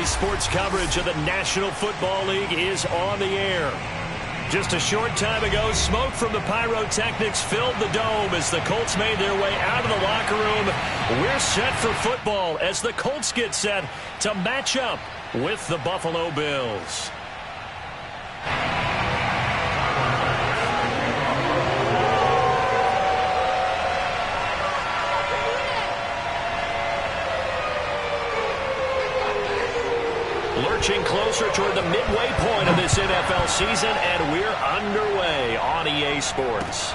Sports coverage of the National Football League is on the air. Just a short time ago, smoke from the pyrotechnics filled the dome as the Colts made their way out of the locker room. We're set for football as the Colts get set to match up with the Buffalo Bills. Lurching closer toward the midway point of this NFL season, and we're underway on EA Sports.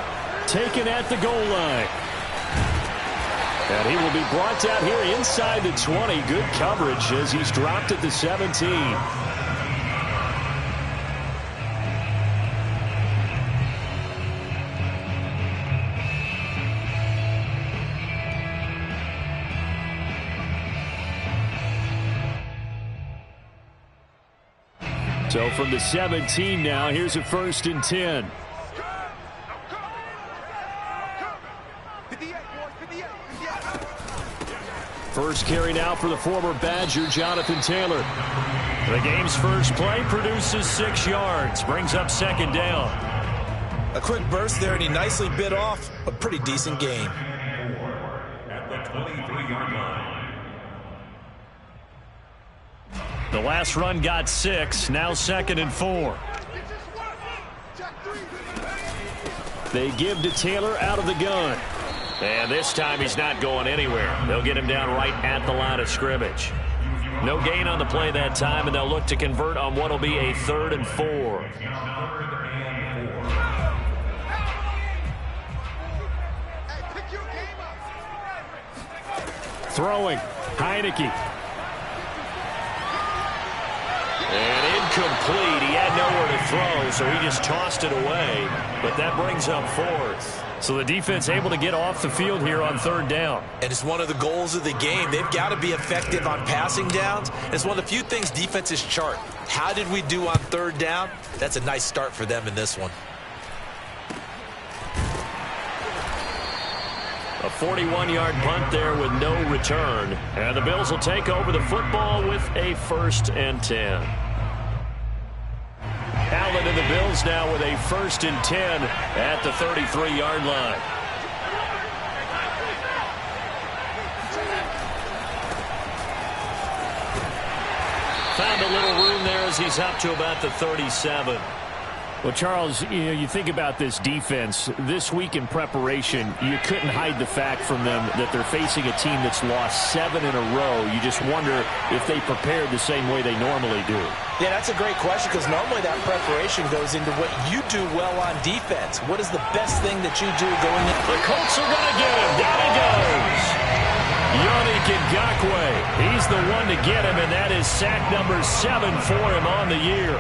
Taken at the goal line. And he will be brought down here inside the 20. Good coverage as he's dropped at the 17. So from the 17 now, here's a 1st and 10. First carry now for the former Badger, Jonathan Taylor. The game's first play produces 6 yards, brings up 2nd down. A quick burst there, and he nicely bit off a pretty decent gain. At the 23-yard line. The last run got 6, now 2nd and 4. They give to Taylor out of the gun. And this time he's not going anywhere. They'll get him down right at the line of scrimmage. No gain on the play that time, and they'll look to convert on what will be a 3rd and 4. Throwing, Heineke. And incomplete. He had nowhere to throw, so he just tossed it away. But that brings up 4th. So the defense able to get off the field here on 3rd down. And it's one of the goals of the game. They've got to be effective on passing downs. It's one of the few things defenses chart. How did we do on 3rd down? That's a nice start for them in this one. A 41-yard punt there with no return. And the Bills will take over the football with a 1st and 10. Allen and the Bills now with a 1st and 10 at the 33-yard line. Found a little room there as he's up to about the 37. Well, Charles, you think about this defense. This week in preparation, you couldn't hide the fact from them that they're facing a team that's lost 7 in a row. You just wonder if they prepared the same way they normally do. Yeah, that's a great question because normally that preparation goes into what you do well on defense. What is the best thing that you do going in? The Colts are going to get him. Down he goes. Yannick Ngakoue. He's the one to get him, and that is sack number 7 for him on the year.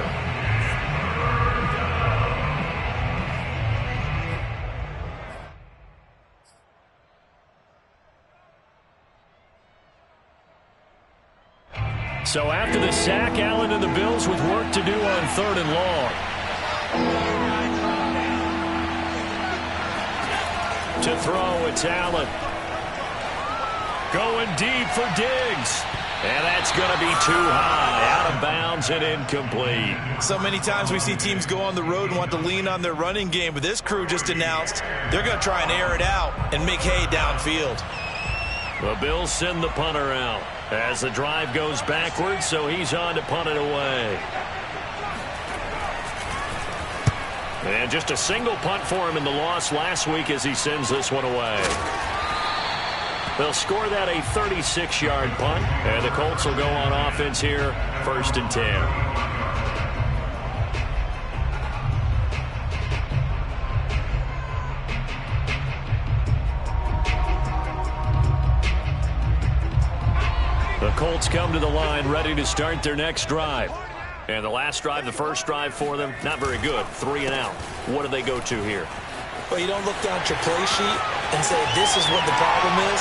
So after the sack, Allen and the Bills with work to do on 3rd and long. To throw, it's Allen. Going deep for Diggs. And that's going to be too high. Out of bounds and incomplete. So many times we see teams go on the road and want to lean on their running game, but this crew just announced they're going to try and air it out and make hay downfield. The Bills send the punter out as the drive goes backwards, so he's on to punt it away. And just a single punt for him in the loss last week as he sends this one away. They'll score that a 36-yard punt, and the Colts will go on offense here, 1st and 10. The Colts come to the line ready to start their next drive. And the last drive, the first drive for them, not very good. 3 and out. What do they go to here? Well, you don't look down at your play sheet and say, this is what the problem is.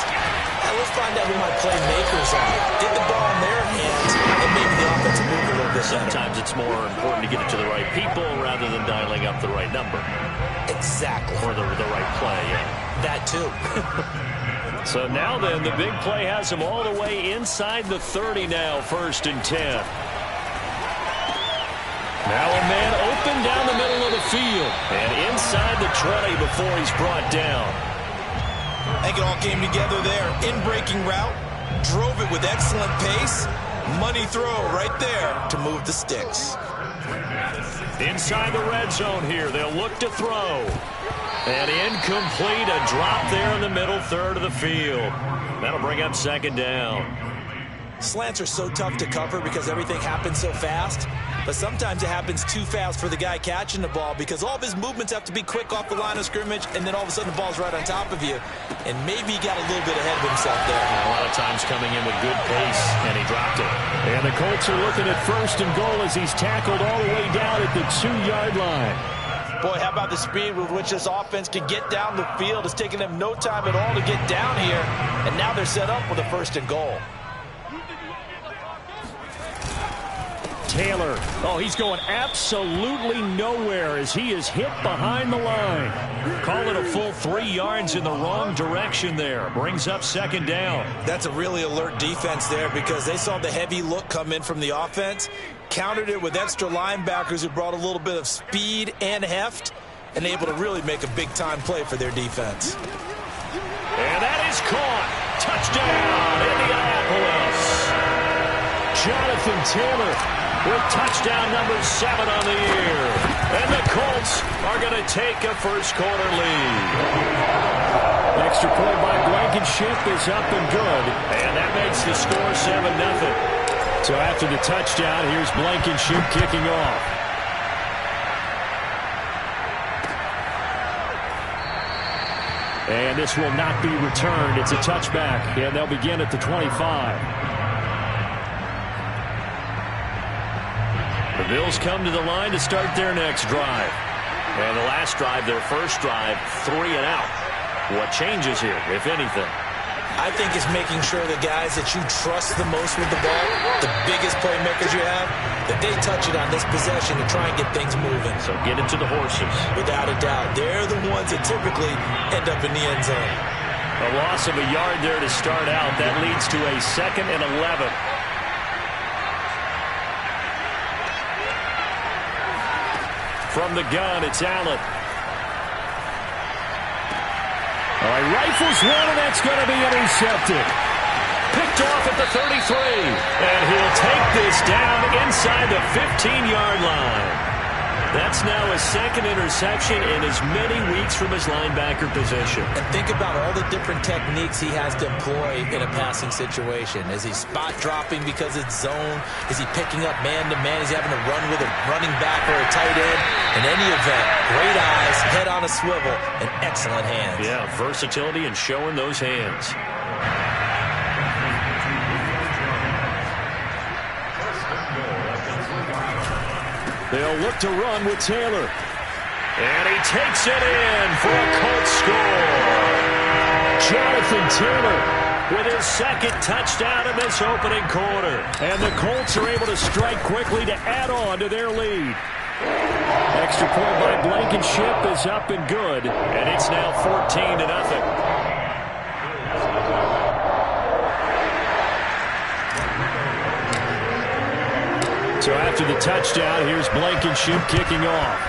Let's find out who my playmakers are. Get the ball in their hands, and maybe the offense will move a little bit better. Sometimes it's more important to get it to the right people rather than dialing up the right number. Exactly. Or the right play, yeah. That too. So now then, the big play has him all the way inside the 30 now, 1st and 10. Now a man open down the middle of the field and inside the 20 before he's brought down. I think it all came together there. In-breaking route, drove it with excellent pace. Money throw right there to move the sticks. Inside the red zone here, they'll look to throw. And incomplete, a drop there in the middle third of the field. That'll bring up 2nd down. Slants are so tough to cover because everything happens so fast. But sometimes it happens too fast for the guy catching the ball because all of his movements have to be quick off the line of scrimmage, and then all of a sudden the ball's right on top of you. And maybe he got a little bit ahead of himself there. A lot of times coming in with good pace, and he dropped it. And the Colts are looking at 1st and goal as he's tackled all the way down at the 2-yard line. Boy, how about the speed with which this offense can get down the field? It's taken them no time at all to get down here, and now they're set up with a 1st and goal. Taylor, oh, he's going absolutely nowhere as he is hit behind the line. Call it a full 3 yards in the wrong direction there. Brings up 2nd down. That's a really alert defense there because they saw the heavy look come in from the offense, countered it with extra linebackers who brought a little bit of speed and heft, and able to really make a big-time play for their defense. And that is caught. Touchdown, Indianapolis. Jonathan Taylor with touchdown number 7 on the year. And the Colts are going to take a first-quarter lead. Extra point by Blankenship is up and good. And that makes the score 7-0. So after the touchdown, here's Blankenship kicking off. And this will not be returned. It's a touchback, and they'll begin at the 25. The Bills come to the line to start their next drive. And the last drive, their first drive, 3 and out. What changes here, if anything? I think it's making sure the guys that you trust the most with the ball, the biggest playmakers you have, that they touch it on this possession to try and get things moving. So get it to the horses. Without a doubt. They're the ones that typically end up in the end zone. A loss of a yard there to start out. That leads to a 2nd and 11. From the gun, it's Allen. All right, rifles one, and that's going to be intercepted. Picked off at the 33. And he'll take this down inside the 15-yard line. That's now his 2nd interception in as many weeks from his linebacker position. And think about all the different techniques he has to employ in a passing situation. Is he spot dropping because it's zone? Is he picking up man-to-man? Is he having to run with a running back or a tight end? In any event, great eyes, head on a swivel, and excellent hands. Yeah, versatility and showing those hands. They'll look to run with Taylor. And he takes it in for a Colts score. Jonathan Taylor with his 2nd touchdown in this opening quarter. And the Colts are able to strike quickly to add on to their lead. Extra point by Blankenship is up and good. And it's now 14-0. So after the touchdown, here's Blankenship kicking off.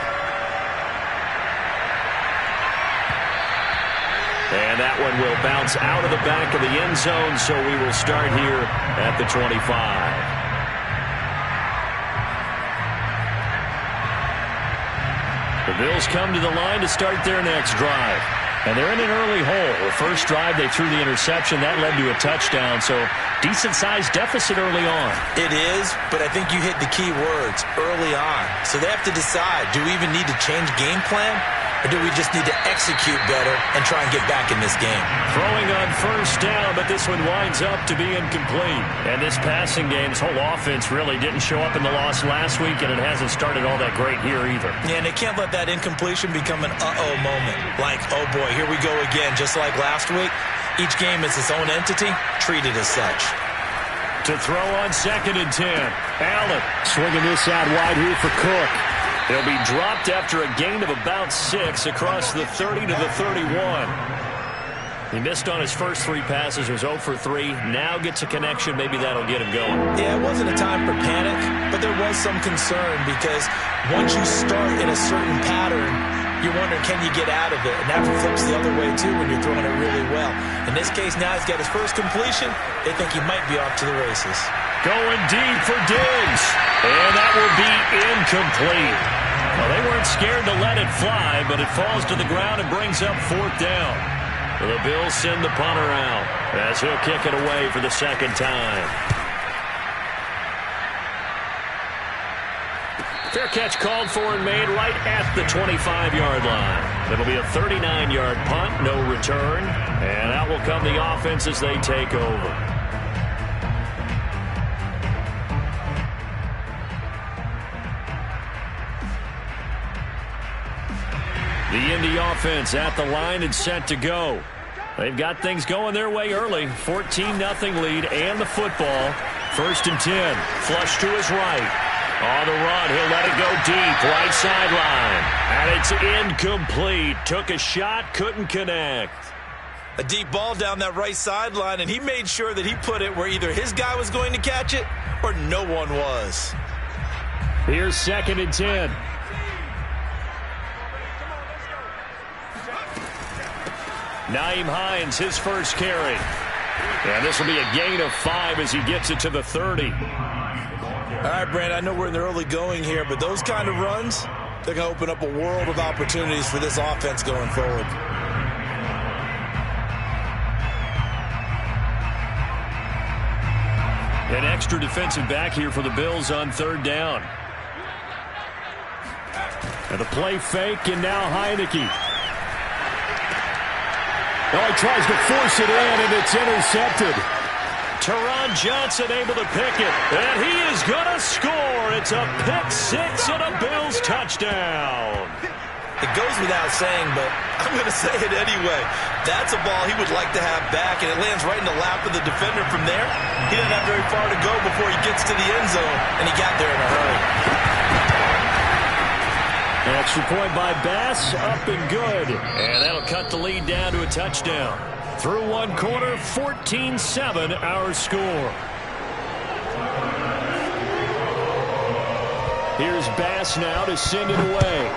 And that one will bounce out of the back of the end zone, so we will start here at the 25. The Bills come to the line to start their next drive. And they're in an early hole. The first drive, they threw the interception. That led to a touchdown, so decent-sized deficit early on. It is, but I think you hit the key words, early on. So they have to decide, do we even need to change game plan? Or do we just need to execute better and try and get back in this game? Throwing on first down, but this one winds up to be incomplete. And this passing game's whole offense really didn't show up in the loss last week, and it hasn't started all that great here either. Yeah, and they can't let that incompletion become an uh-oh moment. Like, oh boy, here we go again, just like last week. Each game is its own entity, treated as such. To throw on 2nd and 10. Allen swinging this out wide here for Cook. He'll be dropped after a gain of about 6 across the 30 to the 31. He missed on his first 3 passes, was 0 for 3. Now gets a connection. Maybe that'll get him going. Yeah, it wasn't a time for panic, but there was some concern because once you start in a certain pattern, you're wondering, can you get out of it? And that flips the other way, too, when you're throwing it really well. In this case, now he's got his first completion. They think he might be off to the races. Going deep for Diggs. And that will be incomplete. Well, they weren't scared to let it fly, but it falls to the ground and brings up 4th down. The Bills send the punter out as he'll kick it away for the second time. Fair catch called for and made right at the 25-yard line. It'll be a 39-yard punt, no return. And out will come the offense as they take over. The Indy offense at the line and set to go. They've got things going their way early. 14-0 lead and the football. 1st and 10. Flush to his right. On the run, he'll let it go deep. Right sideline. And it's incomplete. Took a shot, couldn't connect. A deep ball down that right sideline, and he made sure that he put it where either his guy was going to catch it or no one was. Here's 2nd and 10. Nyheim Hines, his first carry. And this will be a gain of 5 as he gets it to the 30. All right, Brand, I know we're in the early going here, but those kind of runs, they're going to open up a world of opportunities for this offense going forward. An extra defensive back here for the Bills on 3rd down. And the play fake, and now Heineke. Oh, he tries to force it in, and it's intercepted. Teron Johnson able to pick it, and he is going to score. It's a pick 6 and a Bills touchdown. It goes without saying, but I'm going to say it anyway. That's a ball he would like to have back, and it lands right in the lap of the defender from there. He didn't have very far to go before he gets to the end zone, and he got there in a hurry. An extra point by Bass, up and good. And that'll cut the lead down to a touchdown. Through one quarter, 14-7 our score. Here's Bass now to send it away.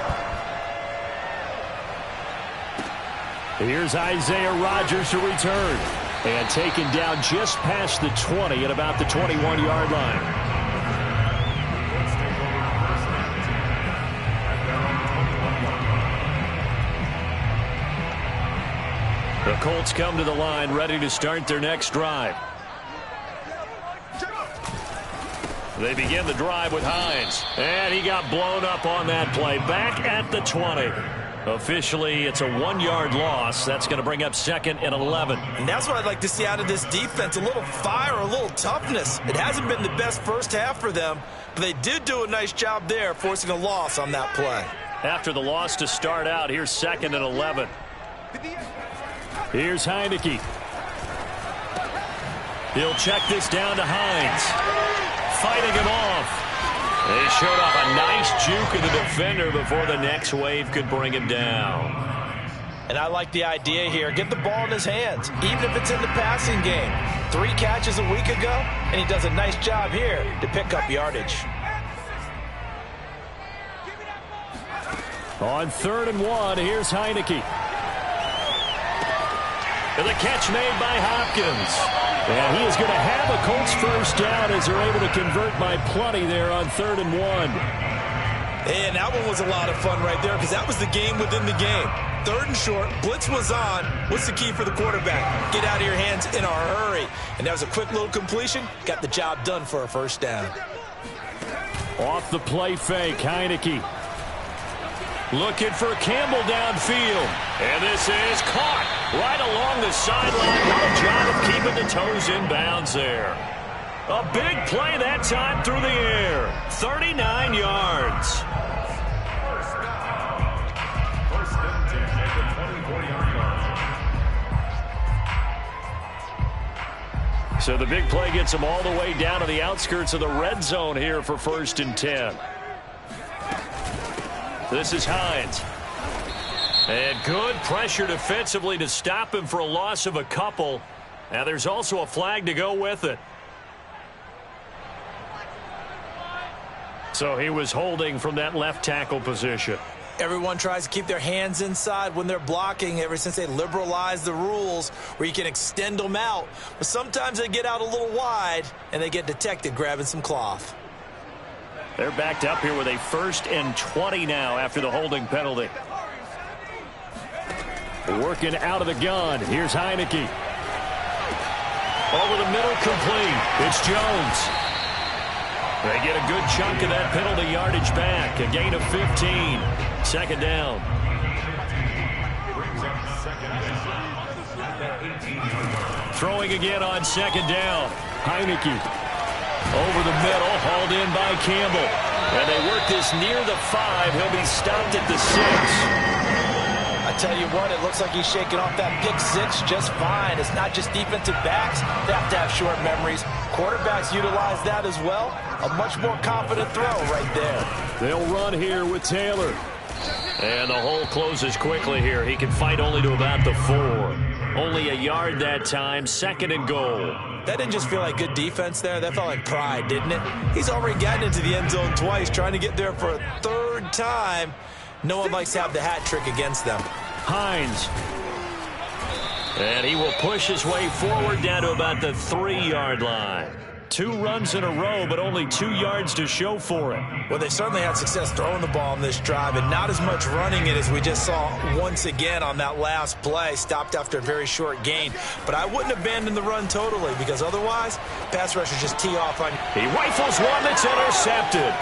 Here's Isaiah Rodgers to return. And taken down just past the 20 at about the 21-yard line. The Colts come to the line, ready to start their next drive. They begin the drive with Hines. And he got blown up on that play. Back at the 20. Officially, it's a 1-yard loss. That's going to bring up 2nd and 11. And that's what I'd like to see out of this defense. A little fire, a little toughness. It hasn't been the best first half for them, but they did do a nice job there, forcing a loss on that play. After the loss to start out, here's 2nd and 11. Here's Heineke. He'll check this down to Hines. Fighting him off. They showed off a nice juke of the defender before the next wave could bring him down. And I like the idea here. Get the ball in his hands, even if it's in the passing game. 3 catches a week ago, and he does a nice job here to pick up yardage. On 3rd and 1, here's Heineke. And the catch made by Hopkins. And he is going to have a Colts first down as they're able to convert by plenty there on 3rd and 1. And that one was a lot of fun right there because that was the game within the game. 3rd and short, blitz was on. What's the key for the quarterback? Get out of your hands in a hurry. And that was a quick little completion. Got the job done for a first down. Off the play fake, Heineke. Looking for Campbell downfield. And this is caught right along the sideline. What a job of keeping the toes in bounds there. A big play that time through the air. 39 yards. First and 10 at the 24-yard line. So the big play gets them all the way down to the outskirts of the red zone here for 1st and 10. This is Hines. And good pressure defensively to stop him for a loss of a couple. Now there's also a flag to go with it. So he was holding from that left tackle position. Everyone tries to keep their hands inside when they're blocking ever since they liberalized the rules where you can extend them out. But sometimes they get out a little wide and they get detected grabbing some cloth. They're backed up here with a 1st and 20 now after the holding penalty. Working out of the gun. Here's Heineke. Over the middle, complete. It's Jones. They get a good chunk of that penalty yardage back. A gain of 15. 2nd down. Throwing again on 2nd down. Heineke. Over the middle, hauled in by Campbell. And they work this near the 5. He'll be stopped at the 6. I tell you what, it looks like he's shaking off that pick 6 just fine. It's not just defensive backs. They have to have short memories. Quarterbacks utilize that as well. A much more confident throw right there. They'll run here with Taylor. And the hole closes quickly here. He can fight only to about the 4. Only a yard that time. 2nd and goal. That didn't just feel like good defense there. That felt like pride, didn't it? He's already gotten into the end zone twice, trying to get there for a 3rd time. No one likes to have the hat trick against them. Hines. And he will push his way forward down to about the 3-yard line. 2 runs in a row, but only 2 yards to show for it. Well, they certainly had success throwing the ball in this drive, and not as much running it as we just saw once again on that last play. Stopped after a very short gain. But I wouldn't abandon the run totally, because otherwise, pass rushers just tee off on you. He rifles one that's intercepted.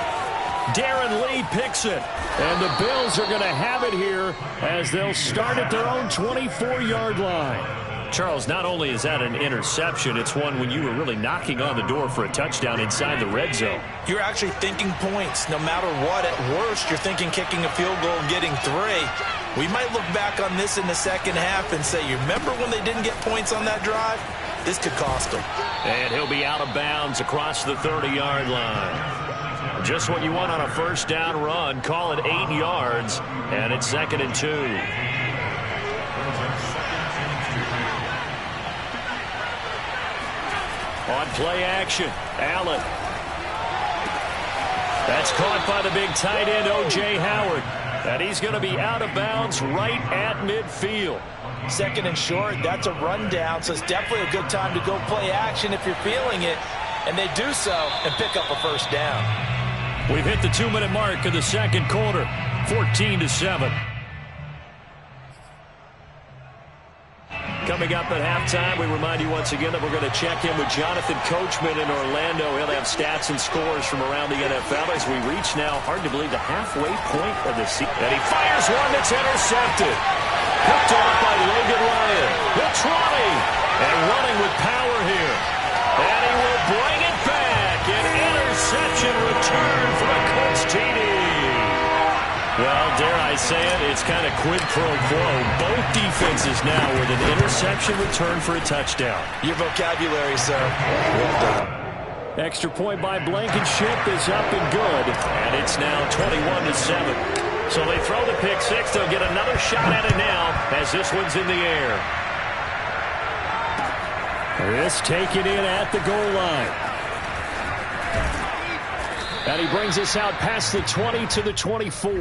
Darren Lee picks it. And the Bills are going to have it here as they'll start at their own 24-yard line. Charles, not only is that an interception, it's one when you were really knocking on the door for a touchdown inside the red zone. You're actually thinking points. No matter what, at worst, you're thinking kicking a field goal and getting 3. We might look back on this in the second half and say, you remember when they didn't get points on that drive? This could cost them. And he'll be out of bounds across the 30-yard line. Just what you want on a 1st down run. Call it 8 yards, and it's 2nd and 2. On play action, Allen. That's caught by the big tight end, O.J. Howard. And he's going to be out of bounds right at midfield. 2nd and short, that's a rundown, so it's definitely a good time to go play action if you're feeling it. And they do so and pick up a 1st down. We've hit the 2-minute mark of the 2nd quarter, 14-7. Coming up at halftime, we remind you once again that we're going to check in with Jonathan Coachman in Orlando. He'll have stats and scores from around the NFL as we reach now, hard to believe, the halfway point of the season. And he fires one that's intercepted. Picked off by Logan Ryan. The trolley. And running with power here. And he will bring it back. An interception return for the Colts TD. Well, dare I say it, it's kind of quid pro quo. Both defenses now with an interception return for a touchdown. Your vocabulary, sir. Well done. Extra point by Blankenship is up and good. And it's now 21-7. So they throw the pick 6. They'll get another shot at it now as this one's in the air. This taken in at the goal line. And he brings us out past the 20 to the 24.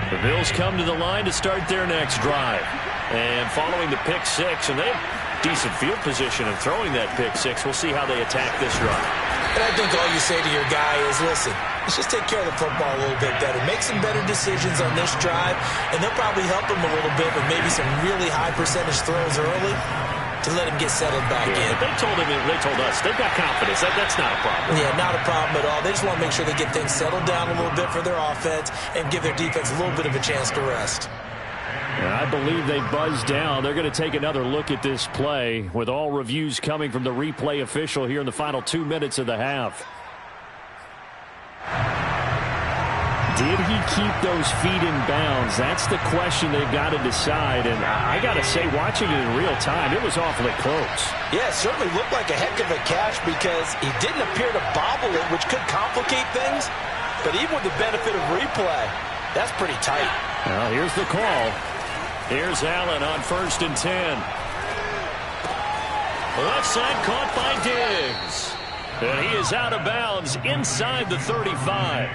The Bills come to the line to start their next drive. And following the pick 6, and they have decent field position in throwing that pick 6. We'll see how they attack this run. And I think all you say to your guy is, listen, let's just take care of the football a little bit better. Make some better decisions on this drive, and they'll probably help him a little bit with maybe some really high percentage throws early to let him get settled back in. They told us they've got confidence. That's not a problem. Yeah, not a problem at all. They just want to make sure they get things settled down a little bit for their offense and give their defense a little bit of a chance to rest. I believe they buzzed down. They're going to take another look at this play with all reviews coming from the replay official here in the final 2 minutes of the half. Did he keep those feet in bounds? That's the question they've got to decide. And I got to say, watching it in real time, it was awfully close. Yeah, it certainly looked like a heck of a catch because he didn't appear to bobble it, which could complicate things. But even with the benefit of replay, that's pretty tight. Well, here's the call. Here's Allen on 1st and 10. Left side caught by Diggs. And he is out of bounds inside the 35.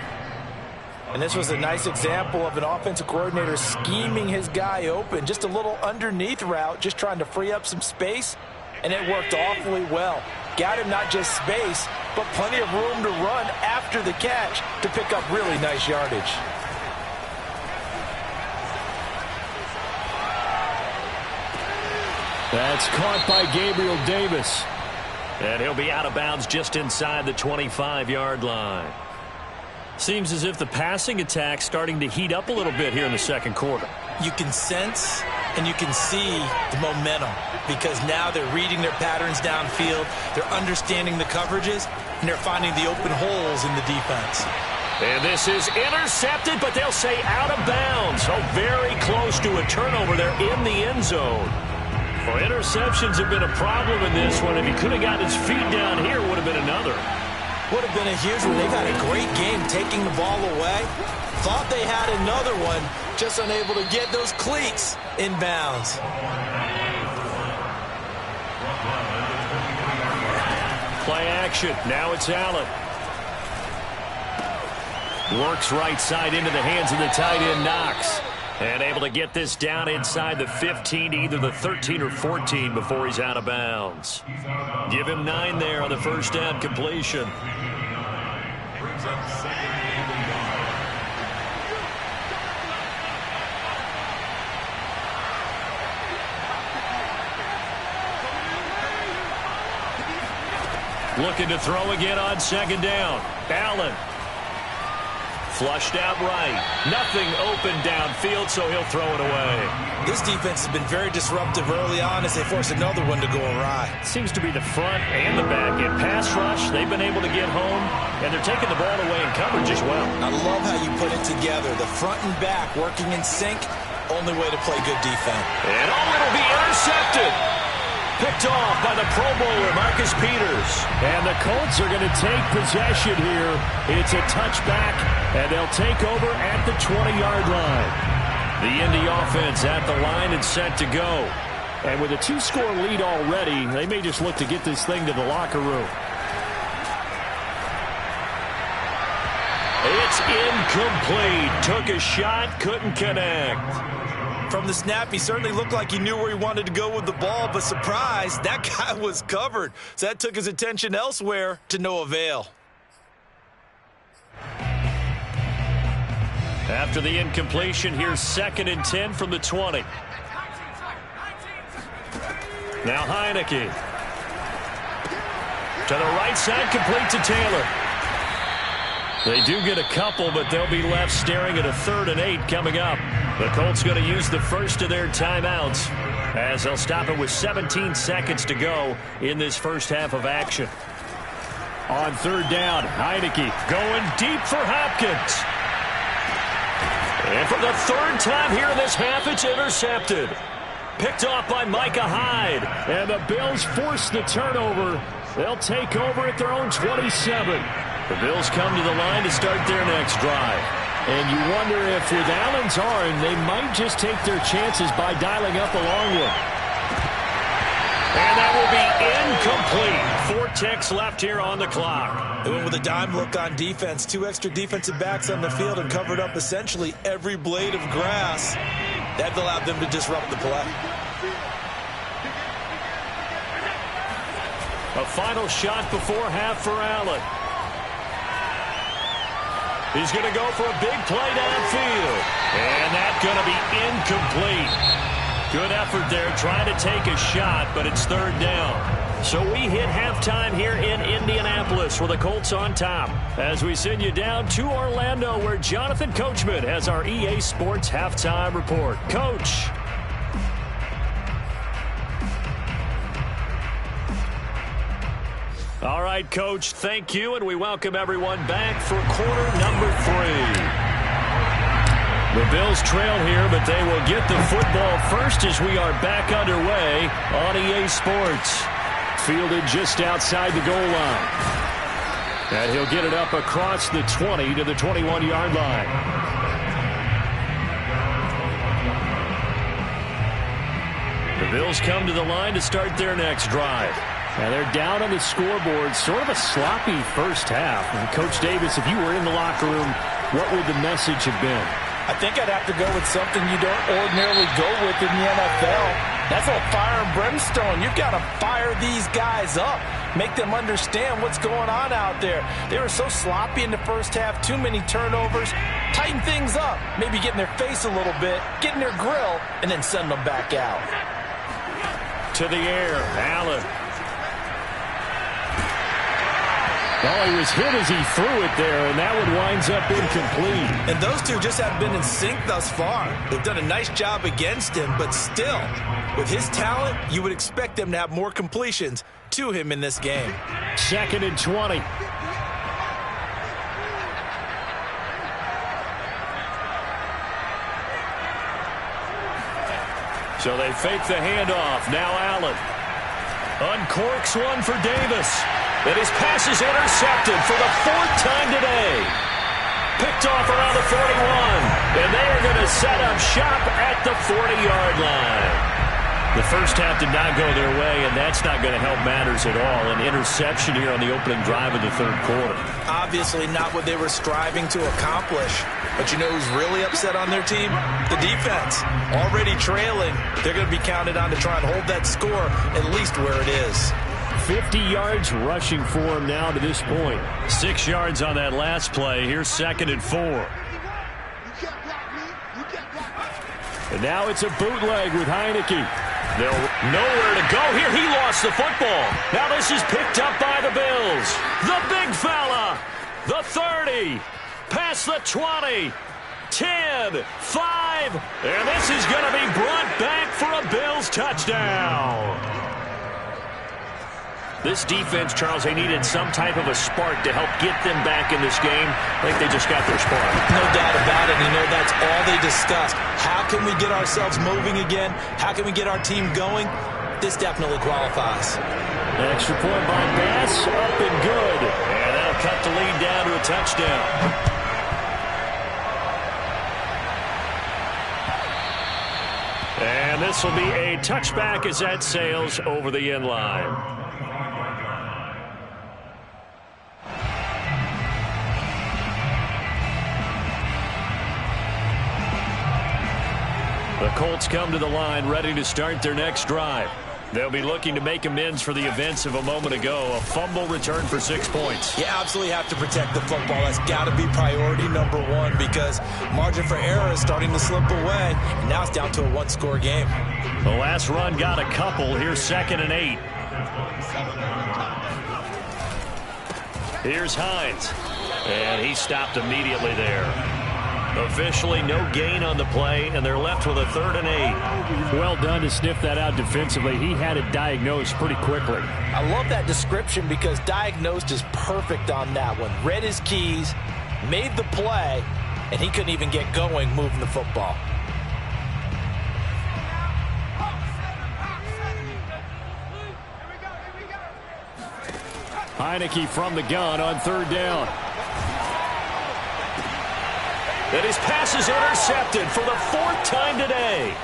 And this was a nice example of an offensive coordinator scheming his guy open. Just a little underneath route, just trying to free up some space. And it worked awfully well. Got him not just space, but plenty of room to run after the catch to pick up really nice yardage. That's caught by Gabriel Davis. And he'll be out of bounds just inside the 25-yard line. Seems as if the passing attack's starting to heat up a little bit here in the second quarter. You can sense and you can see the momentum because now they're reading their patterns downfield, they're understanding the coverages, and they're finding the open holes in the defense. And this is intercepted, but they'll say out of bounds. So very close to a turnover there in the end zone. Well, interceptions have been a problem in this one. If he could have gotten his feet down here, it would have been another. Would have been a huge one. They've had a great game taking the ball away. Thought they had another one, just unable to get those cleats in bounds. Play action. Now it's Allen. Works right side into the hands of the tight end, Knox. And able to get this down inside the 15 to either the 13 or 14 before he's out of bounds. Give him 9 there on the first down completion. Looking to throw again on second down. Allen. Flushed out right. Nothing open downfield, so he'll throw it away. This defense has been very disruptive early on as they force another one to go awry. Seems to be the front and the back. In pass rush, they've been able to get home, and they're taking the ball away in coverage as well. I love how you put it together. The front and back working in sync. Only way to play good defense. And it'll be intercepted. Picked off by the Pro Bowler, Marcus Peters. And the Colts are going to take possession here. It's a touchback, and they'll take over at the 20-yard line. The Indy offense at the line and set to go. And with a 2-score lead already, they may just look to get this thing to the locker room. It's incomplete. Took a shot, couldn't connect. From the snap, he certainly looked like he knew where he wanted to go with the ball, but surprise, that guy was covered. So that took his attention elsewhere to no avail. After the incompletion, here's 2nd and 10 from the 20. Now Heineke. To the right side, complete to Taylor. They do get a couple, but they'll be left staring at a 3rd and 8 coming up. The Colts going to use the first of their timeouts as they'll stop it with 17 seconds to go in this first half of action. On 3rd down, Heineke going deep for Hopkins. And for the 3rd time here in this half, it's intercepted. Picked off by Micah Hyde. And the Bills force the turnover. They'll take over at their own 27. The Bills come to the line to start their next drive. And you wonder if with Allen's arm, they might just take their chances by dialing up a long one. And that will be incomplete. 4 ticks left here on the clock. They went with a dime look on defense. 2 extra defensive backs on the field and covered up essentially every blade of grass. That allowed them to disrupt the play. A final shot before half for Allen. He's going to go for a big play downfield. And that's going to be incomplete. Good effort there trying to take a shot, but it's 3rd down. So we hit halftime here in Indianapolis with the Colts on top. As we send you down to Orlando where Jonathan Coachman has our EA Sports Halftime Report. Coach. All right, Coach, thank you, and we welcome everyone back for quarter number 3. The Bills trail here, but they will get the football first as we are back underway on EA Sports. Fielded just outside the goal line. And he'll get it up across the 20 to the 21-yard line. The Bills come to the line to start their next drive. And they're down on the scoreboard. Sort of a sloppy first half. And Coach Davis, if you were in the locker room, what would the message have been? I think I'd have to go with something you don't ordinarily go with in the NFL. That's a fire and brimstone. You've got to fire these guys up. Make them understand what's going on out there. They were so sloppy in the first half. Too many turnovers. Tighten things up. Maybe get in their face a little bit. Get in their grill. And then send them back out. To the air. Allen. Well, he was hit as he threw it there, and that one winds up incomplete. And those two just haven't been in sync thus far. They've done a nice job against him, but still, with his talent, you would expect them to have more completions to him in this game. 2nd and 20. So they fake the handoff. Now Allen uncorks one for Davis. And his pass is intercepted for the 4th time today. Picked off around the 41. And they are going to set up shop at the 40-yard line. The first half did not go their way, and that's not going to help matters at all. An interception here on the opening drive of the 3rd quarter. Obviously not what they were striving to accomplish. But you know who's really upset on their team? The defense. Already trailing. They're going to be counted on to try and hold that score at least where it is. 50 yards rushing for him now to this point. 6 yards on that last play. Here's 2nd and 4. And now it's a bootleg with Heineke. They'll nowhere to go here. He lost the football. Now this is picked up by the Bills. The big fella. The 30. Past the 20. 10. 5. And this is going to be brought back for a Bills touchdown. This defense, Charles, they needed some type of a spark to help get them back in this game. I think they just got their spark. No doubt about it. You know, that's all they discussed. How can we get ourselves moving again? How can we get our team going? This definitely qualifies. Extra point by Bass, up and good. And that'll cut the lead down to a touchdown. And this will be a touchback as that sails over the end line. The Colts come to the line ready to start their next drive. They'll be looking to make amends for the events of a moment ago. A fumble return for 6 points. You absolutely have to protect the football. That's got to be priority number one because margin for error is starting to slip away. And now it's down to a one-score game. The last run got a couple. Here's 2nd and 8. Here's Hines. And he stopped immediately there. Officially no gain on the play, and they're left with a 3rd and 8. Well done to sniff that out defensively. He had it diagnosed pretty quickly. I love that description because diagnosed is perfect on that one. Read his keys, made the play, and he couldn't even get going moving the football. Heineke from the gun on 3rd down. And his pass is intercepted for the 4th time today.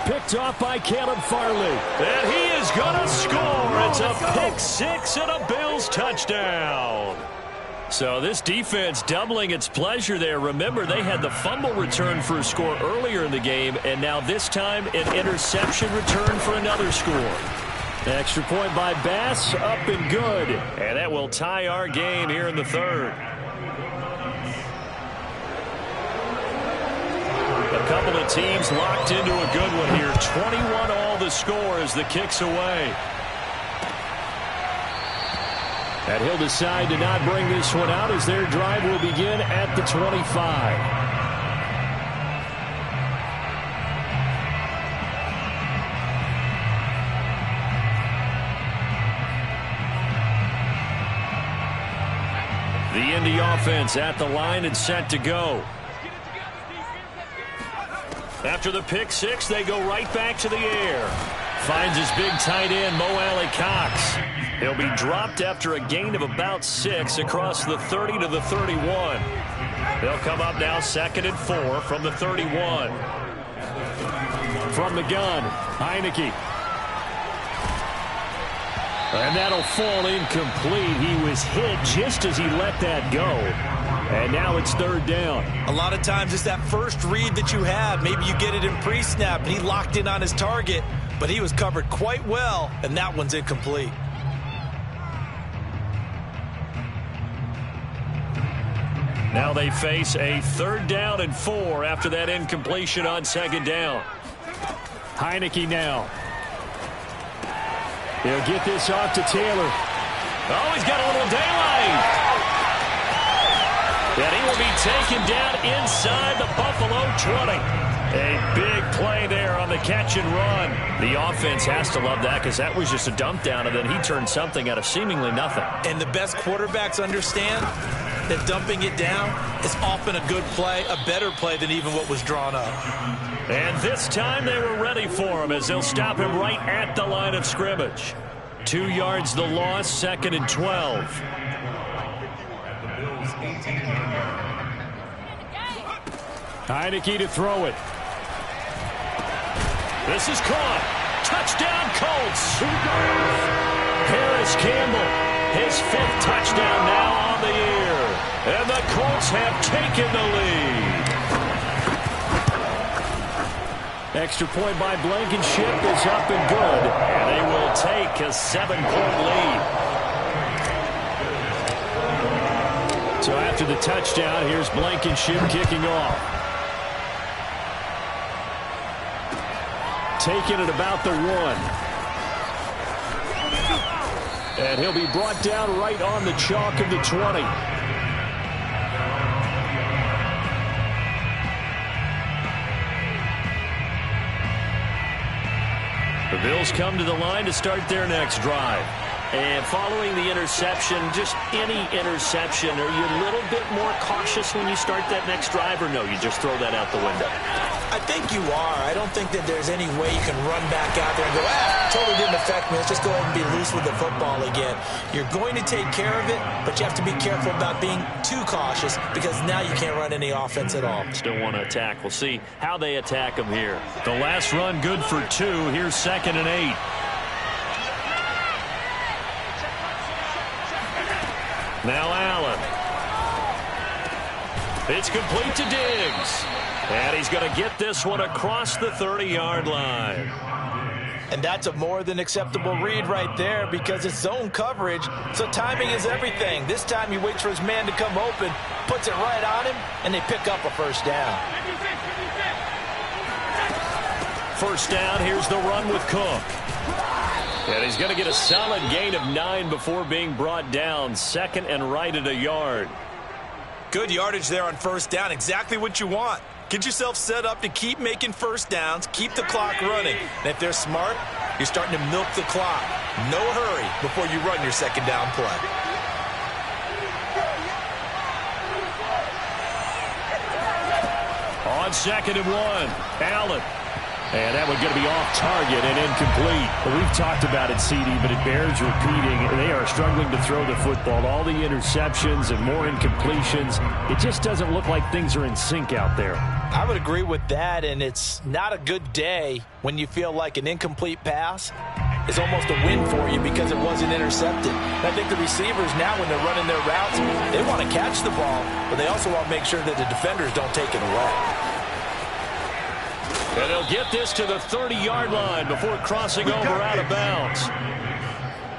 Picked off by Caleb Farley. And he is going to score. It's a pick 6 and a Bills touchdown. So this defense doubling its pleasure there. Remember, they had the fumble return for a score earlier in the game, and now this time an interception return for another score. Extra point by Bass, up and good. And that will tie our game here in the 3rd. A couple of teams locked into a good one here. 21 all the score as the kick's away. And he'll decide to not bring this one out as their drive will begin at the 25. The Indy offense at the line and set to go. After the pick 6, they go right back to the air. Finds his big tight end, Mo Alley-Cox. He'll be dropped after a gain of about 6 across the 30 to the 31. They'll come up now 2nd and 4 from the 31. From the gun, Heineke. And that'll fall incomplete. He was hit just as he let that go. And now it's 3rd down. A lot of times it's that first read that you have. Maybe you get it in pre-snap, and he locked in on his target, but he was covered quite well, and that one's incomplete. Now they face a 3rd down and 4 after that incompletion on 2nd down. Heineke now. He'll get this off to Taylor. Oh, he's got a little daylight. And he will be taken down inside the Buffalo 20. A big play there on the catch and run. The offense has to love that because that was just a dump down, and then he turned something out of seemingly nothing. And the best quarterbacks understand that dumping it down is often a good play, a better play than even what was drawn up. And this time they were ready for him as they'll stop him right at the line of scrimmage. 2 yards the loss, 2nd and 12. Heineke to throw it. This is caught. Touchdown, Colts. Harris Campbell, his 5th touchdown now on the year. And the Colts have taken the lead. Extra point by Blankenship is up and good. And they will take a 7-point lead. So after the touchdown, here's Blankenship kicking off. Taking it about the 1. And he'll be brought down right on the chalk of the 20. The Bills come to the line to start their next drive. And following the interception, just any interception, are you a little bit more cautious when you start that next drive, or no, you just throw that out the window? I think you are. I don't think that there's any way you can run back out there and go, totally didn't affect me. Let's just go ahead and be loose with the football again. You're going to take care of it, but you have to be careful about being too cautious because now you can't run any offense at all. Still want to attack. We'll see how they attack them here. The last run good for 2. Here's 2nd and 8. Now Allen. It's complete to Diggs. And he's going to get this one across the 30-yard line. And that's a more than acceptable read right there because it's zone coverage, so timing is everything. This time he waits for his man to come open, puts it right on him, and they pick up a 1st down. 1st down, here's the run with Cook. And he's going to get a solid gain of 9 before being brought down. 2nd and right at a yard. Good yardage there on 1st down, exactly what you want. Get yourself set up to keep making 1st downs, keep the clock running. And if they're smart, you're starting to milk the clock. No hurry before you run your 2nd down play. On 2nd and 1, Allen. And that one going to be off target and incomplete. Well, we've talked about it, CD, but it bears repeating. They are struggling to throw the football. All the interceptions and more incompletions. It just doesn't look like things are in sync out there. I would agree with that, and it's not a good day when you feel like an incomplete pass is almost a win for you because it wasn't intercepted. And I think the receivers now, when they're running their routes, they want to catch the ball, but they also want to make sure that the defenders don't take it away. And they'll get this to the 30-yard line before crossing over out of bounds.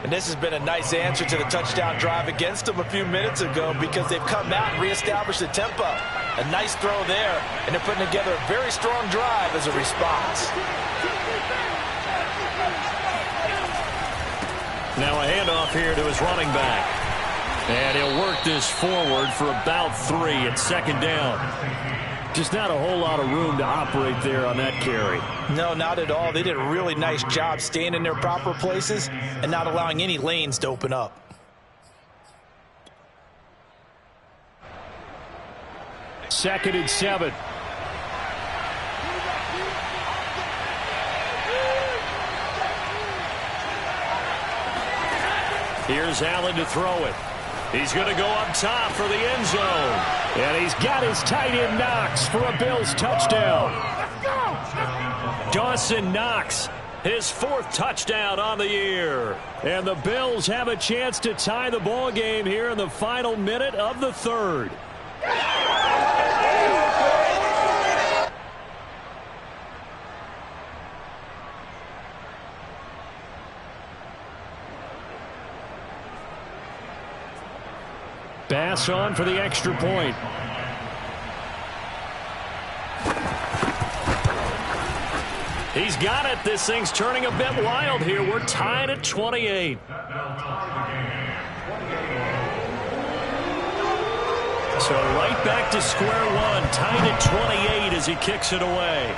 And this has been a nice answer to the touchdown drive against them a few minutes ago because they've come out and reestablished the tempo. A nice throw there, and they're putting together a very strong drive as a response. Now a handoff here to his running back. And he'll work this forward for about 3 at 2nd down. Just not a whole lot of room to operate there on that carry. No, not at all. They did a really nice job staying in their proper places and not allowing any lanes to open up. Second and 7. Here's Allen to throw it. He's going to go up top for the end zone. And he's got his tight end Knox for a Bills touchdown. Dawson Knox, his 4th touchdown on the year. And the Bills have a chance to tie the ball game here in the final minute of the 3rd. Bass on for the extra point. He's got it. This thing's turning a bit wild here. We're tied at 28. So right back to square one, tied at 28 as he kicks it away.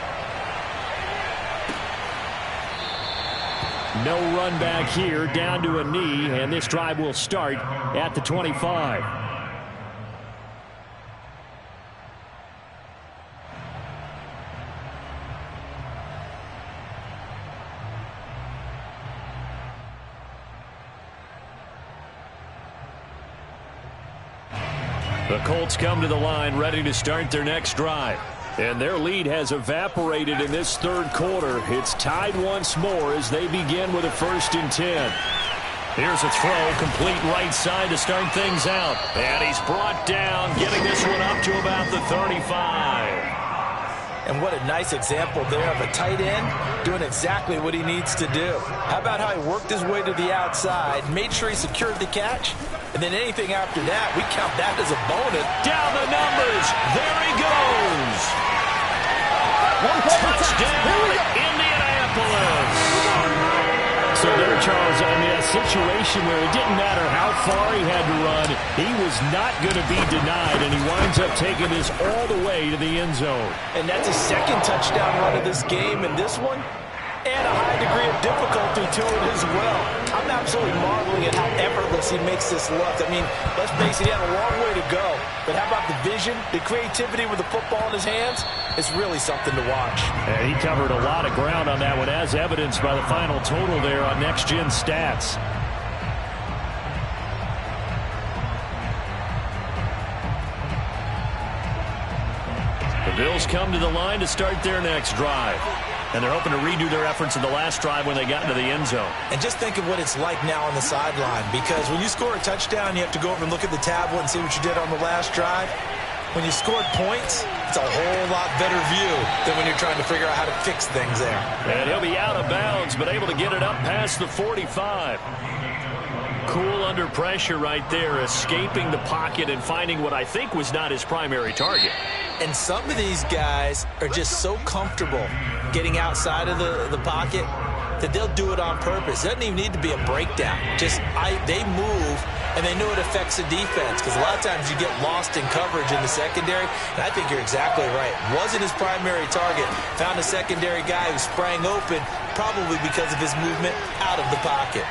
No run back here, down to a knee, and this drive will start at the 25. The Colts come to the line ready to start their next drive. And their lead has evaporated in this 3rd quarter. It's tied once more as they begin with a 1st and 10. Here's a throw, complete right side to start things out. And he's brought down, getting this one up to about the 35. And what a nice example there of a tight end doing exactly what he needs to do. How about how he worked his way to the outside, made sure he secured the catch, and then anything after that, we count that as a bonus. Down the numbers. There he goes. Touchdown, Indianapolis. So there, Charles, I mean, a situation where it didn't matter how far he had to run, he was not going to be denied, and he winds up taking this all the way to the end zone. And that's a 2nd touchdown run of this game, and this one, and a high degree of difficulty to it as well. I'm absolutely marveling at how effortless he makes this look. I mean, let's face it, he had a long way to go. But how about the vision, the creativity with the football in his hands? It's really something to watch. And he covered a lot of ground on that one, as evidenced by the final total there on Next Gen Stats. The Bills come to the line to start their next drive. And they're hoping to redo their efforts in the last drive when they got into the end zone. And just think of what it's like now on the sideline, because when you score a touchdown, you have to go over and look at the tablet and see what you did on the last drive. When you scored points, it's a whole lot better view than when you're trying to figure out how to fix things there. And he'll be out of bounds, but able to get it up past the 45. Cool under pressure right there, escaping the pocket and finding what I think was not his primary target. And some of these guys are just so comfortable getting outside of the pocket that they'll do it on purpose. It doesn't even need to be a breakdown. They move, and they know it affects the defense, because a lot of times you get lost in coverage in the secondary, and I think you're exactly right. Wasn't his primary target. Found a secondary guy who sprang open, probably because of his movement out of the pocket.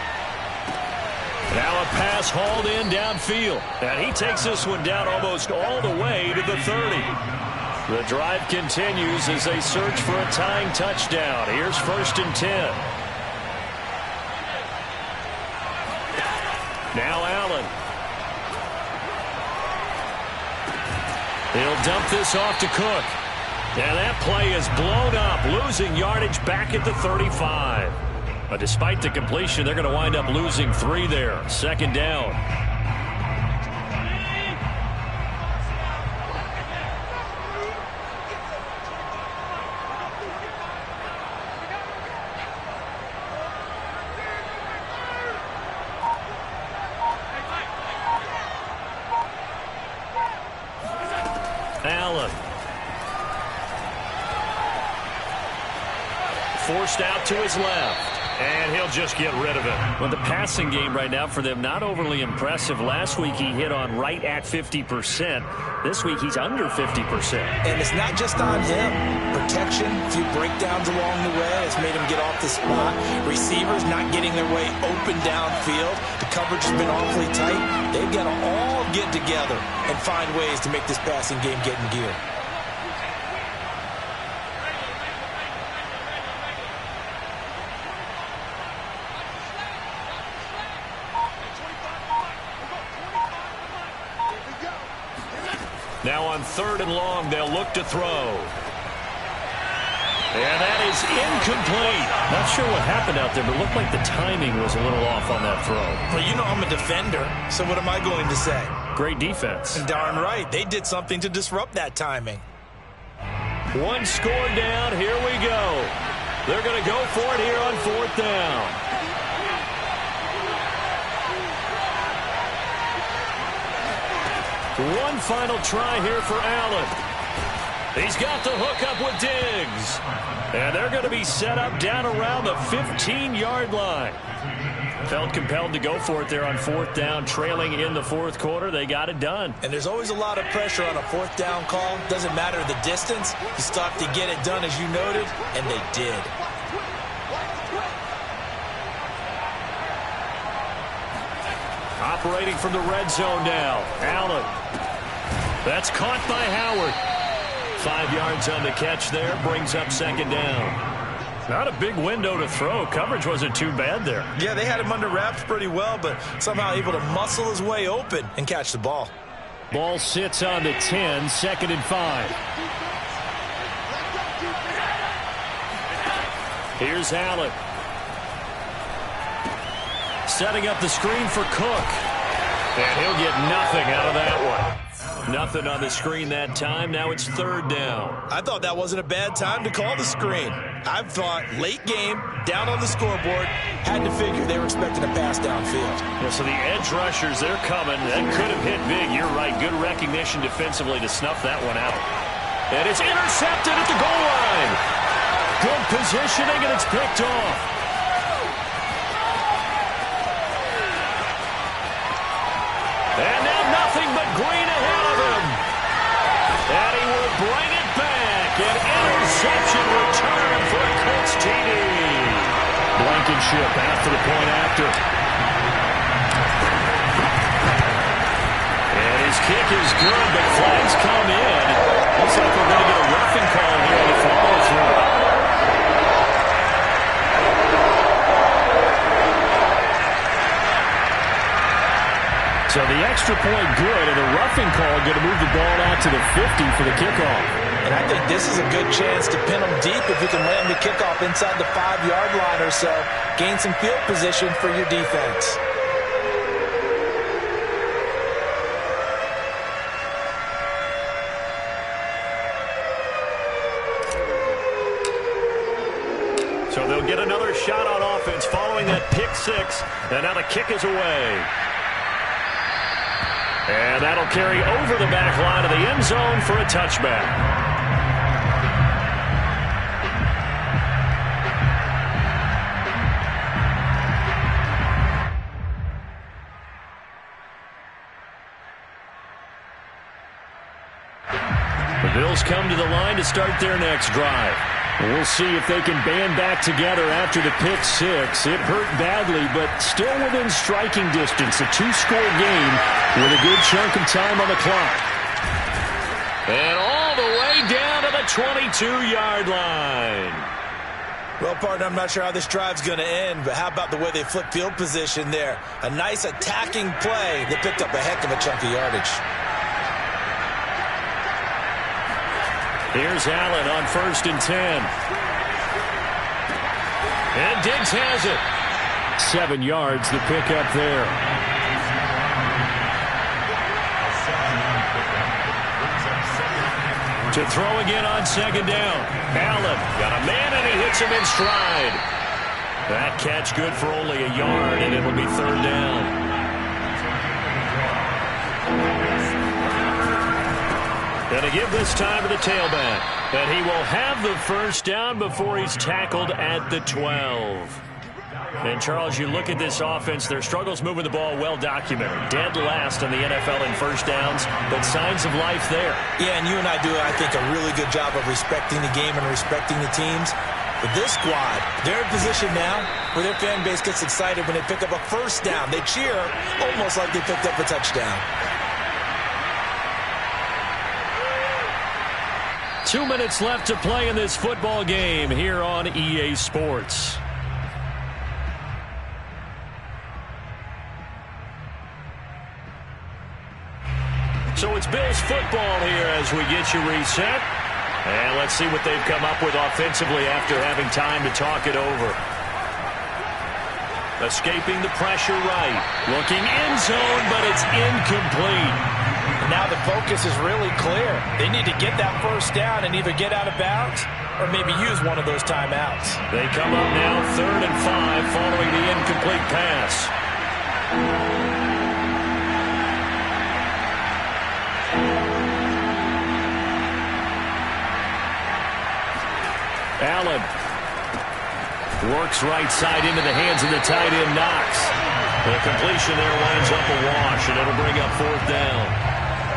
Now a pass hauled in downfield. And he takes this one down almost all the way to the 30. The drive continues as they search for a tying touchdown. Here's 1st and 10. Now Allen. He'll dump this off to Cook. And that play is blown up, losing yardage back at the 35. But despite the completion, they're going to wind up losing 3 there. 2nd down. Allen. Forced out to his left. And he'll just get rid of it. Well, the passing game right now for them, not overly impressive. Last week he hit on right at 50%. This week he's under 50%. And it's not just on him. Protection, a few breakdowns along the way has made him get off the spot. Receivers not getting their way open downfield. The coverage has been awfully tight. They've got to all get together and find ways to make this passing game get in gear. Now on 3rd and long, they'll look to throw. And that is incomplete. Not sure what happened out there, but it looked like the timing was a little off on that throw. Well, you know I'm a defender, so what am I going to say? Great defense. And darn right, they did something to disrupt that timing. One score down, here we go. They're going to go for it here on 4th down. One final try here for Allen. He's got the hook up with Diggs. And they're going to be set up down around the 15-yard line. Felt compelled to go for it there on 4th down, trailing in the 4th quarter. They got it done. And there's always a lot of pressure on a 4th down call. Doesn't matter the distance. You stop to get it done, as you noted, and they did. Operating from the red zone now. Allen. That's caught by Howard. 5 yards on the catch there. Brings up 2nd down. Not a big window to throw. Coverage wasn't too bad there. Yeah, they had him under wraps pretty well, but somehow able to muscle his way open and catch the ball. Ball sits on the 10, 2nd and 5. Here's Allen. Setting up the screen for Cook. And he'll get nothing out of that one. Nothing on the screen that time. Now it's 3rd down. I thought that wasn't a bad time to call the screen. I thought late game, down on the scoreboard, had to figure they were expecting a pass downfield. Yeah, so the edge rushers, they're coming. That could have hit big. You're right. Good recognition defensively to snuff that one out. And it's intercepted at the goal line. Good positioning, and it's picked off. And now nothing but green ahead of him. And he will bring it back. An interception return for a Colts TD. Blankenship after the point after. And his kick is good, but flags come in. Looks like we're going to get a roughing call here on the follow-through. So the extra point good, and a roughing call going to move the ball out to the 50 for the kickoff. And I think this is a good chance to pin them deep if you can land the kickoff inside the 5-yard line or so. Gain some field position for your defense. So they'll get another shot on offense following that pick six, and now the kick is away. And that'll carry over the back line of the end zone for a touchback. The Bills come to the line to start their next drive. We'll see if they can band back together after the pick six. It hurt badly, but still within striking distance. A 2-score game with a good chunk of time on the clock. And all the way down to the 22-yard line. Well, partner, I'm not sure how this drive's going to end, but how about the way they flip field position there? A nice attacking play that picked up a heck of a chunk of yardage. Here's Allen on 1st and 10. And Diggs has it. 7 yards, the pickup there. To throw again on 2nd down. Allen got a man, and he hits him in stride. That catch good for only a yard, and it'll be 3rd down. And to give this time to the tailback. And he will have the 1st down before he's tackled at the 12. And, Charles, you look at this offense, their struggles moving the ball well documented. Dead last in the NFL in 1st downs, but signs of life there. Yeah, and you and I do, I think, a really good job of respecting the game and respecting the teams. But this squad, they're in position now where their fan base gets excited when they pick up a 1st down. They cheer almost like they picked up a touchdown. 2 minutes left to play in this football game here on EA Sports. So it's Bills football here as we get you reset. And let's see what they've come up with offensively after having time to talk it over. Escaping the pressure right. Looking end zone, but it's incomplete. Now the focus is really clear. They need to get that first down and either get out of bounds or maybe use one of those timeouts. They come up now 3rd and 5 following the incomplete pass. Allen works right side into the hands of the tight end, Knox. The completion there winds up a wash, and it'll bring up 4th down.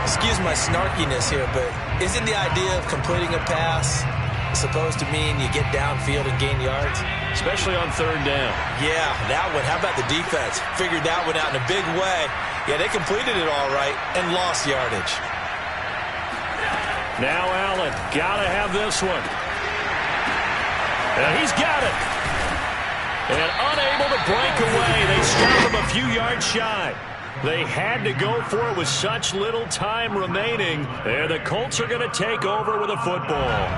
Excuse my snarkiness here, but isn't the idea of completing a pass supposed to mean you get downfield and gain yards? Especially on 3rd down. Yeah, that one. How about the defense? Figured that one out in a big way. Yeah, they completed it all right and lost yardage. Now Allen, gotta have this one. And he's got it. And unable to break away. They stop him a few yards shy. They had to go for it with such little time remaining. And the Colts are going to take over with a football.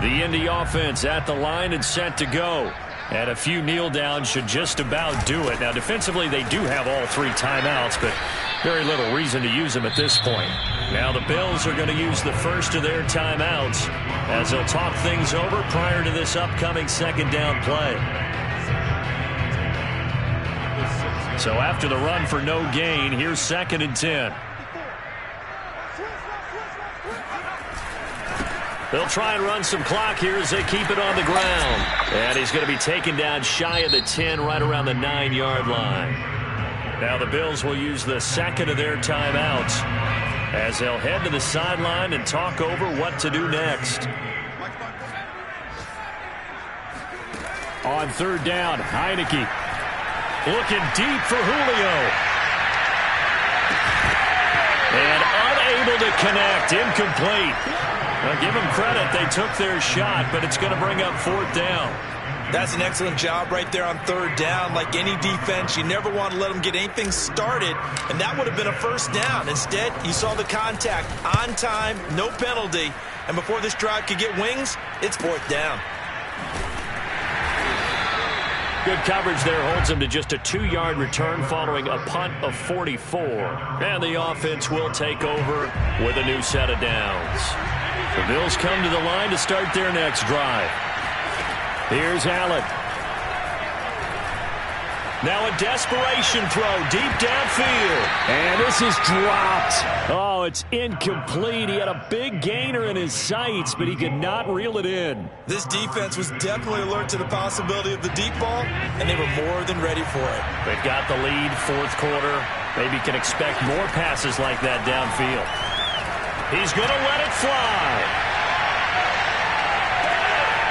The Indy offense at the line and set to go. And a few kneel downs should just about do it. Now, defensively, they do have all 3 timeouts, but very little reason to use them at this point. Now the Bills are going to use the first of their timeouts as they'll talk things over prior to this upcoming 2nd down play. So after the run for no gain, here's 2nd and 10. They'll try and run some clock here as they keep it on the ground. And he's going to be taken down shy of the 10, right around the 9-yard line. Now the Bills will use the 2nd of their timeouts as they'll head to the sideline and talk over what to do next. On 3rd down, Heineke looking deep for Julio. And unable to connect, incomplete. Now give them credit, they took their shot, but it's going to bring up 4th down. That's an excellent job right there on 3rd down. Like any defense, you never want to let them get anything started, and that would have been a 1st down. Instead, you saw the contact on time, no penalty, and before this drive could get wings, it's 4th down. Good coverage there holds him to just a 2-yard return following a punt of 44. And the offense will take over with a new set of downs. The Bills come to the line to start their next drive. Here's Allen. Now a desperation throw deep downfield. And this is dropped. Oh, it's incomplete. He had a big gainer in his sights, but he could not reel it in. This defense was definitely alert to the possibility of the deep ball, and they were more than ready for it. They've got the lead, 4th quarter. Maybe can expect more passes like that downfield. He's going to let it fly.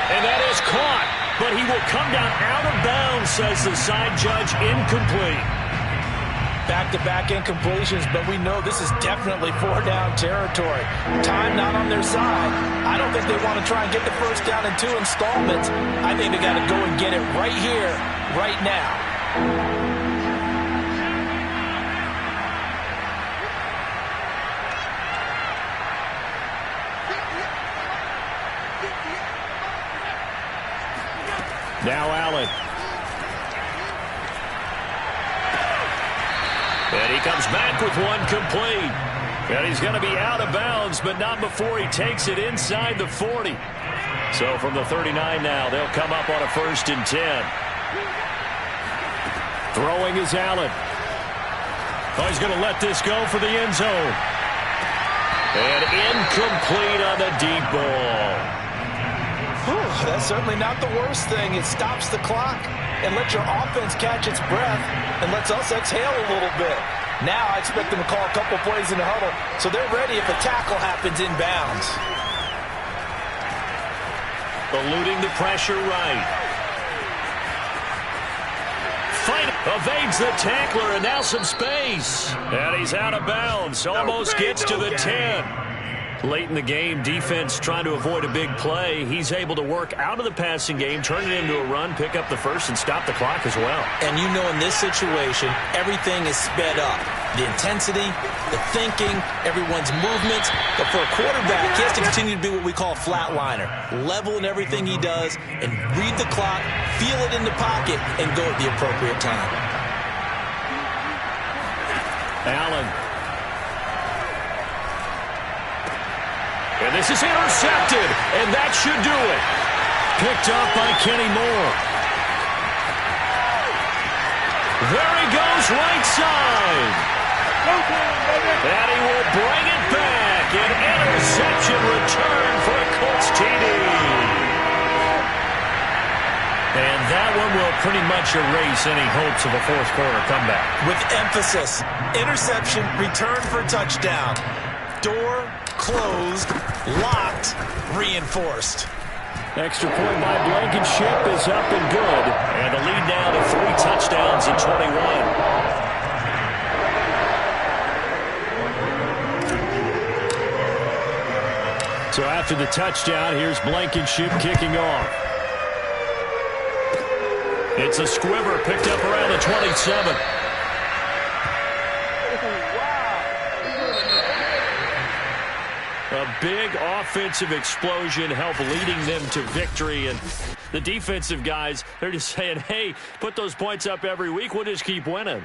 And that is caught. But he will come down out of bounds, says the side judge, incomplete. Back-to-back incompletions, but we know this is definitely 4-down territory. Time not on their side. I don't think they want to try and get the 1st down in 2 installments. I think they got to go and get it right here, right now. Now Allen. And he comes back with one complete. And he's going to be out of bounds, but not before he takes it inside the 40. So from the 39 now, they'll come up on a 1st and 10. Throwing is Allen. Oh, he's going to let this go for the end zone. And incomplete on the deep ball. That's certainly not the worst thing. It stops the clock and lets your offense catch its breath and lets us exhale a little bit. Now I expect them to call a couple plays in the huddle so they're ready if a tackle happens inbounds. Eluding the pressure right. Fight evades the tackler and now some space. And he's out of bounds. Almost gets to the 10. Late in the game, defense trying to avoid a big play. He's able to work out of the passing game, turn it into a run, pick up the first, and stop the clock as well. And you know in this situation, everything is sped up. The intensity, the thinking, everyone's movements. But for a quarterback, he has to continue to be what we call a flatliner. Level in everything he does and read the clock, feel it in the pocket, and go at the appropriate time. Allen. And this is intercepted, and that should do it. Picked up by Kenny Moore. There he goes, right side. And he will bring it back. An interception return for a Colts TD. And that one will pretty much erase any hopes of a fourth quarter comeback. With emphasis, interception, return for touchdown. Door closed, locked, reinforced. Extra point by Blankenship is up and good. And the lead now to 3 touchdowns in 21. So after the touchdown, here's Blankenship kicking off. It's a squibber picked up around the 27. A big offensive explosion helped leading them to victory. And the defensive guys, they're just saying, hey, put those points up every week. We'll just keep winning.